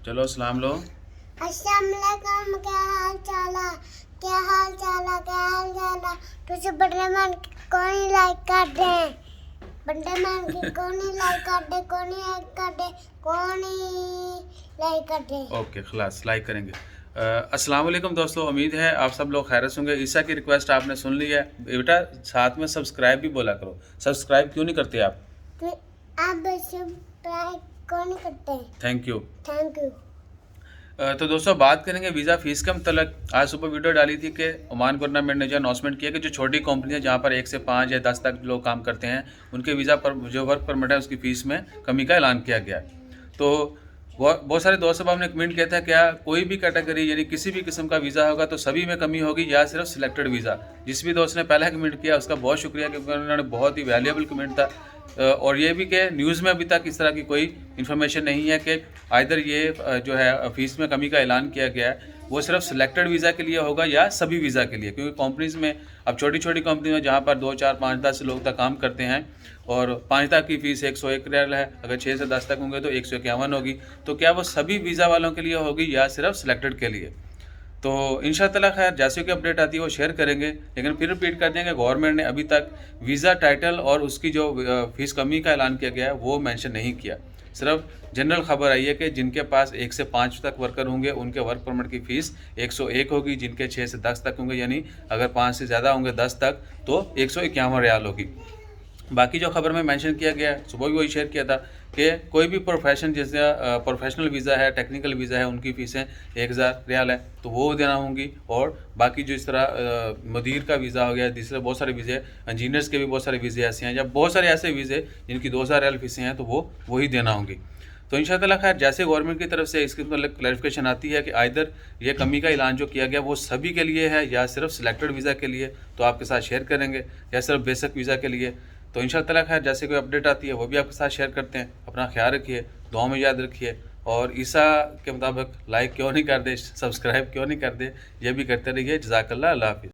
चलो सलाम लो। अस्सलाम वालेकुम, क्या हाल चाल है? क्या हाल चाल है? क्या हाल चाल है? तुझे बड़े मैन को नहीं लाइक कर दे, बड़े मैन की को नहीं लाइक कर दे, को नहीं लाइक कर दे, को नहीं लाइक कर दे। ओके खलास लाइक करेंगे। अस्सलाम वालेकुम दोस्तों, उम्मीद है आप सब लोग खैरियत होंगे। ईसा की रिक्वेस्ट आपने सुन ली है बेटा, साथ में सब्सक्राइब भी बोला करो। सब्सक्राइब क्यों नहीं करते आप? तो आप सब्सक्राइब को नहीं करते। Thank you. Thank you. तो दोस्तों बात करेंगे वीज़ा फ़ीस के मतलब। आज सुबह वीडियो डाली थी कि ओमान गवर्नमेंट ने जो अनाउंसमेंट किया कि जो छोटी कंपनियां जहां पर 1 से 5 या 10 तक लोग काम करते हैं, उनके वीज़ा पर जो वर्क परमिट है उसकी फ़ीस में कमी का ऐलान किया गया। तो बहुत सारे दोस्त साहब ने कमेंट किया था, क्या कोई भी कैटेगरी यानी किसी भी किस्म का वीज़ा होगा तो सभी में कमी होगी या सिर्फ सिलेक्टेड वीज़ा? जिस भी दोस्त ने पहला कमेंट किया उसका बहुत शुक्रिया, क्योंकि उन्होंने बहुत ही वैल्यूएबल कमेंट था। और ये भी कि न्यूज़ में अभी तक इस तरह की कोई इन्फॉर्मेशन नहीं है कि आइदर ये जो है फ़ीस में कमी का ऐलान किया गया है वो सिर्फ सिलेक्टेड वीज़ा के लिए होगा या सभी वीज़ा के लिए। क्योंकि कंपनीज़ में अब छोटी छोटी कंपनी में जहाँ पर 2 4 5 10 लोग तक काम करते हैं और 5 तक की फ़ीस 101 रियाल है, अगर 6 से 10 तक होंगे तो 151 होगी। तो क्या वो सभी वीज़ा वालों के लिए होगी या सिर्फ सिलेक्टेड के लिए? तो इंशाअल्लाह खैर जैसे कि अपडेट आती है वो शेयर करेंगे। लेकिन फिर रिपीट कर देंगे, गवर्नमेंट ने अभी तक वीज़ा टाइटल और उसकी जो फ़ीस कमी का ऐलान किया गया है वो मेंशन नहीं किया। सिर्फ जनरल खबर आई है कि जिनके पास 1 से 5 तक वर्कर होंगे उनके वर्क परमिट की फ़ीस 101 होगी, जिनके 6 से 10 तक होंगे यानी अगर 5 से ज़्यादा होंगे 10 तक तो 151 रियाल होगी। बाकी जो खबर में मेंशन किया गया है, सुबह भी वही शेयर किया था कि कोई भी प्रोफेशन जैसे प्रोफेशनल वीज़ा है, टेक्निकल वीज़ा है, उनकी फ़ीसें 1000 रियाल है तो वो देना होंगी। और बाकी जो इस तरह मदीर का वीज़ा हो गया, दूसरे बहुत सारे वीज़े, इंजीनियर्स के भी बहुत सारे वीज़े ऐसे हैं या बहुत सारे ऐसे वीज़े जिनकी 2000 रियाल फ़ीसें हैं तो वो वही देना होंगी। तो इंशाअल्लाह खैर जैसे गवर्नमेंट की तरफ से इसकी मतलब क्लैरिफिकेशन आती है कि आइदर ये कमी का ऐलान जो किया गया वो सभी के लिए है या सिर्फ सिलेक्टेड वीज़ा के लिए, तो आपके साथ शेयर करेंगे, या सिर्फ बेसिक वीज़ा के लिए। तो इंशाअल्लाह खैर जैसे कोई अपडेट आती है वो भी आपके साथ शेयर करते हैं। अपना ख्याल रखिए, दुआ में याद रखिए, और ईसा के मुताबिक लाइक क्यों नहीं कर दे, सब्सक्राइब क्यों नहीं कर दे, ये भी करते रहिए। जज़ाकल्लाह, अल्लाह हाफ़िज़।